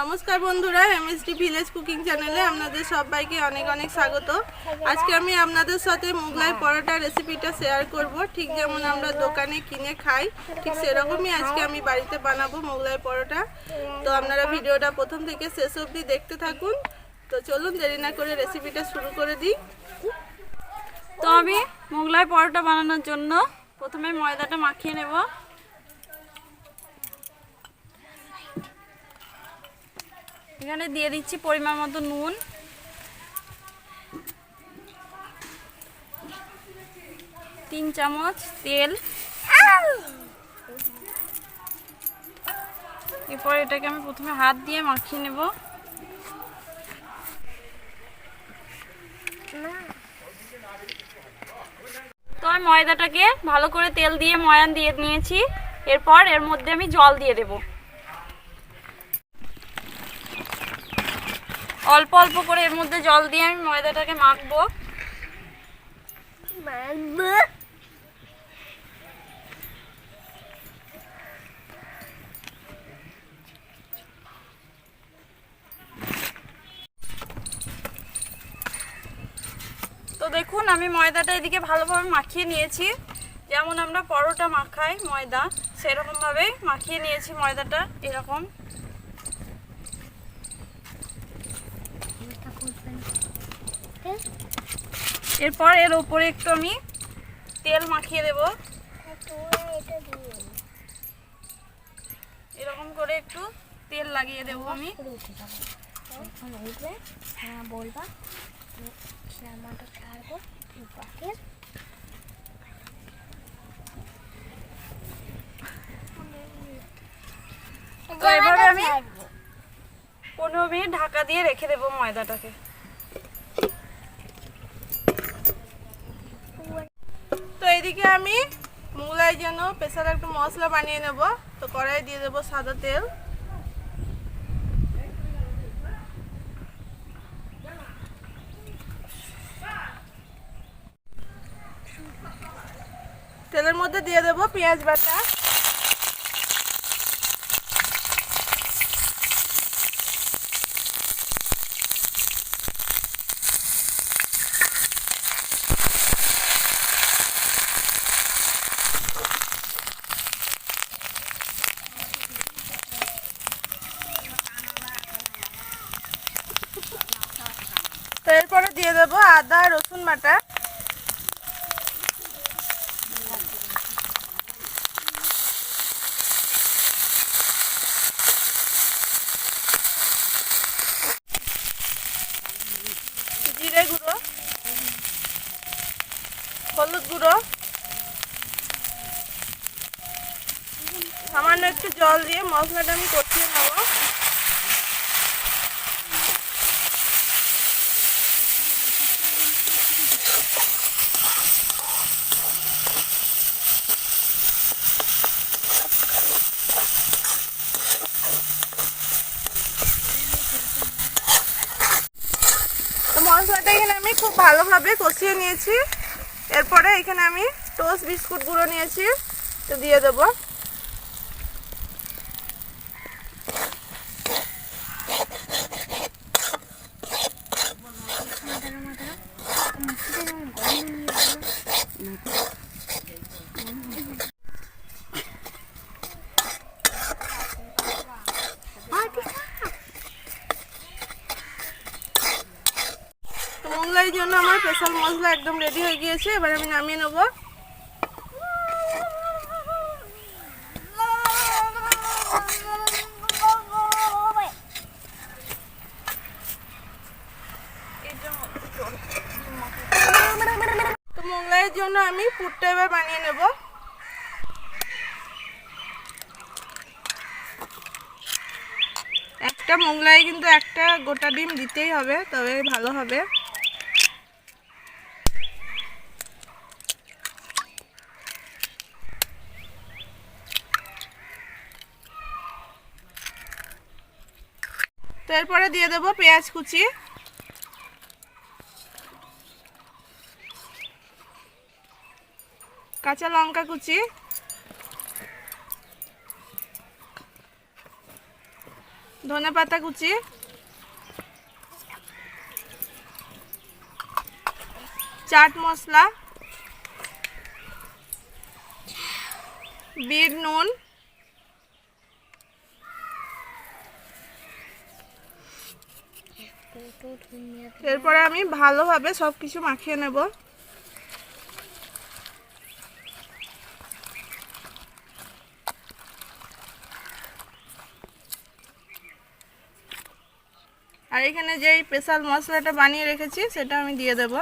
নমস্কার বন্ধুরা, MSD village cooking চ্যানেলে আপনাদের সবাইকে অনেক অনেক স্বাগত। আজকে আমি আপনাদের সাথে মোগলাই পরোটা রেসিপিটা শেয়ার করব। ঠিক যেমন আমরা দোকানে কিনে খাই, ঠিক সেরকমই আজকে আমি বাড়িতে বানাবো মোগলাই পরোটা। তো আপনারা ভিডিওটা প্রথম থেকে শেষ অবধি দেখতে থাকুন। তো চলুন দেরি না করে রেসিপিটা শুরু করে দিই। তো আমি মোগলাই পরোটা বানানোর জন্য প্রথমে ময়দাটা মাখিয়ে নেব। এখানে দিয়ে দিচ্ছি পরিমাণ মতো নুন, 3 চামচ তেল। এরপর এটাকে আমি প্রথমে হাত দিয়ে মাখিয়ে নেব। তো আমি ময়দাটাকে ভালো করে তেল দিয়ে ময়ান দিয়ে নিয়েছি। এরপর এর মধ্যে আমি জল দিয়ে দেব। অল্প অল্প করে এর মধ্যে জল দিয়ে আমি ময়দাটাকে মাখবো। তো দেখুন আমি ময়দাটা এদিকে ভালোভাবে মাখিয়ে নিয়েছি। যেমন আমরা পরোটা মাখাই ময়দা, সেরকমভাবে মাখিয়ে নিয়েছি ময়দাটা এরকম। এরপর এর উপরে একটু আমি তেল মাখিয়ে দেব। এরকম করে একটু তেল লাগিয়ে দেবো আমি। তো এভাবে আমি 15 মিনিট ঢাকা দিয়ে রেখে দেবো ময়দাটাকে। তো এদিকে আমি মোগলাই জন্য স্পেশাল একটু মশলা বানিয়ে নেব। তো কড়াই দিয়ে দেবো সাদা তেল। তেলের মধ্যে দিয়ে দেবো পেঁয়াজ বাটা, এরপরে দিয়ে দেবো আদা রসুন বাটা, জিরে গুঁড়ো, হলুদ গুঁড়ো, সামান্য একটু জল দিয়ে মশলাটা আমি কষিয়ে নেব। মশলাটা এখানে আমি খুব ভালোভাবে কষিয়ে নিয়েছি। এরপরে এখানে আমি টোস্ট বিস্কুট গুঁড়ো নিয়েছি, তো দিয়ে দেব। মোগলাই জন্য আমার স্পেশাল মশলা একদম রেডি হয়ে গিয়েছে। এবার আমি নামিয়ে নেব। তো মোগলাইয়ের জন্য আমি পুরটা এবার বানিয়ে নেব। একটা মোগলাই কিন্তু একটা গোটা ডিম দিতেই হবে, তবে ভালো হবে। তো এরপরে দিয়ে দেবো পেঁয়াজ কুচি, কাঁচা লঙ্কা কুচি, ধনেপাতা কুচি, চাট মশলা, বিট নুন, এরপরে আমি ভালোভাবে সবকিছু মাখিয়ে নেব। আর এখানে যেই স্পেশাল মশলাটা বানিয়ে রেখেছি সেটা আমি দিয়ে দেব।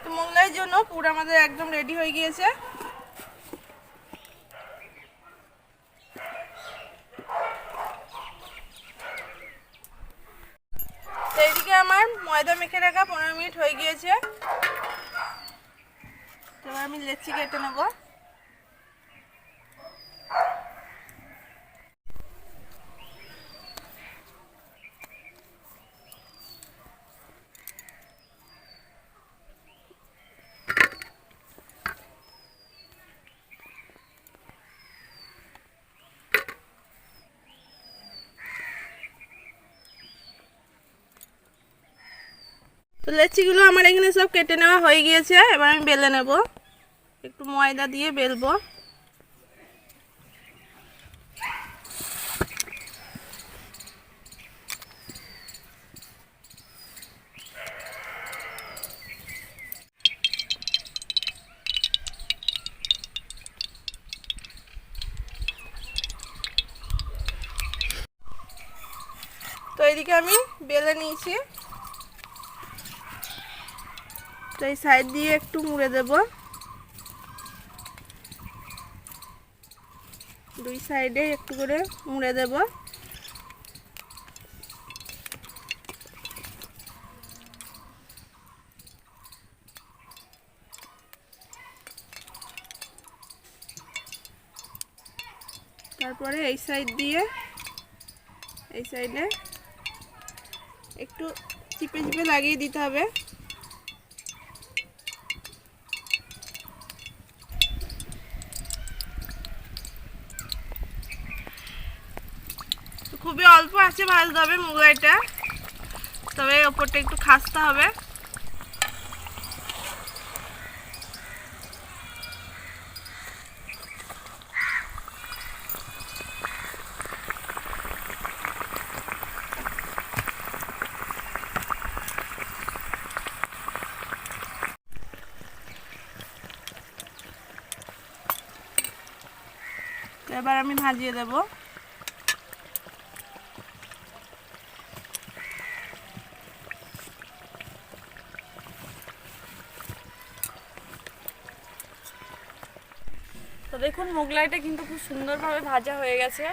তো মোগলাইয়ের জন্য পুর আমাদের একদম রেডি হয়ে গিয়েছে। তো এইদিকে আমার ময়দা মেখে রাখা 15 মিনিট হয়ে গিয়েছে। এবার আমি লেচি কেটে নেব। তো লেচিগুলো আমার এখানে সব কেটে নেওয়া হয়ে গিয়েছে। এবার আমি বেলে নেব, একটু ময়দা দিয়ে বেলবো। তো এইদিকে আমি বেলে নিয়েছি। তো এই সাইড দিয়ে একটু মুড়ে দেব, দুই সাইডে একটু করে মুড়ে দেব। তারপরে এই সাইড দিয়ে এই সাইডে একটু চিপে চিপে লাগিয়ে দিতে হবে। খুবই অল্প আছে ভাজতে হবে মোগলাইটা, তবে ওপরটা একটু খাসতে হবে। এবার আমি ভাজিয়ে দেব। তো দেখুন মোগলাইটা কিন্তু খুব সুন্দরভাবে ভাজা হয়ে গেছে।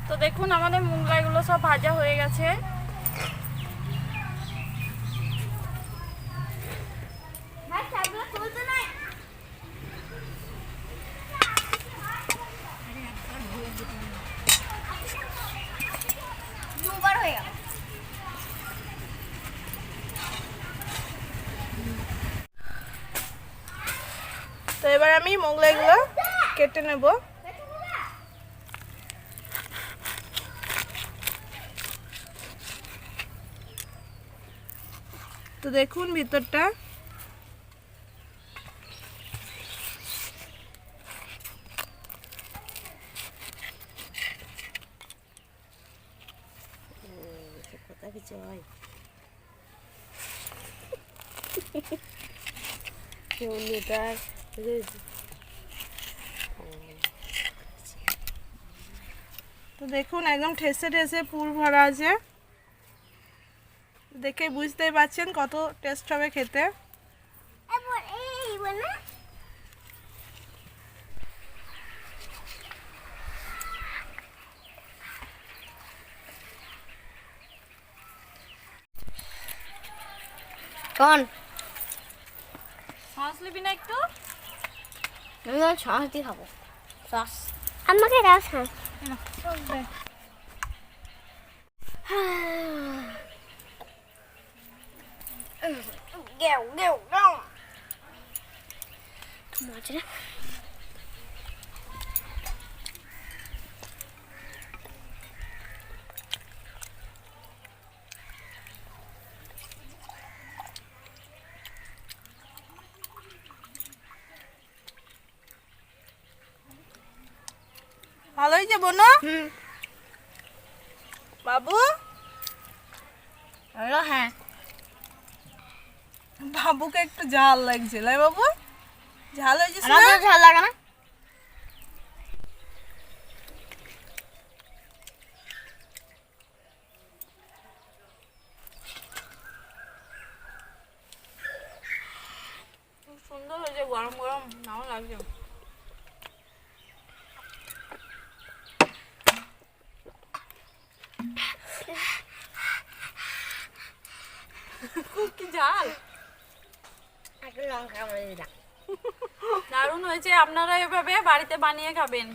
তো দেখুন আমাদের মোগলাইগুলো সব ভাজা হয়ে গেছে। তো এবার আমি মোগলাইগুলো কেটে নেব। তো দেখুন ভিতরটা। তো দেখুন একদম ঠেসে ঠেসে পুর ভরা আছে, দেখে বুঝতেই পারছেন কত টেস্ট হবে খেতে। কোন সস নিবি না একটু? আমি তো সস দিয়ে খাবো। সস আমাকে দাও সস। গেও গেও গেও মজা। ভালো হয়েছে বোনো? বাবু? হ্যালো, হ্যাঁ। বাবুকে একটু ঝাল লাগছে, লাই বাবু? ঝাল হয়েছে আমার তো ঝাল লাগে না। খুব সুন্দর হয়েছে, গরম গরম নাও লাগছে। খুব কি ঝাল, একটু লঙ্কা বলে দিলাম। দারুণ হয়েছে। আপনারা এভাবে বাড়িতে বানিয়ে খাবেন,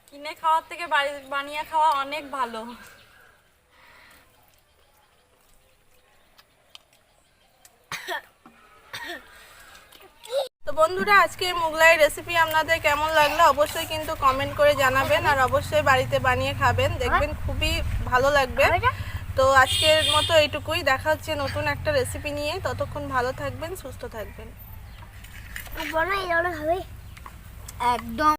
কিনে খাওয়ার থেকে বাড়িতে বানিয়ে খাওয়া অনেক ভালো। তো বন্ধুরা, আজকে মোগলাই রেসিপি আপনাদের কেমন লাগলো অবশ্যই কিন্তু কমেন্ট করে জানাবেন, আর অবশ্যই বাড়িতে বানিয়ে খাবেন, দেখবেন খুবই ভালো লাগবে। তো আজকের মতো এইটুকুই, দেখা হচ্ছে নতুন একটা রেসিপি নিয়ে। ততক্ষণ ভালো থাকবেন, সুস্থ থাকবেন। বলো এই হবে একদম।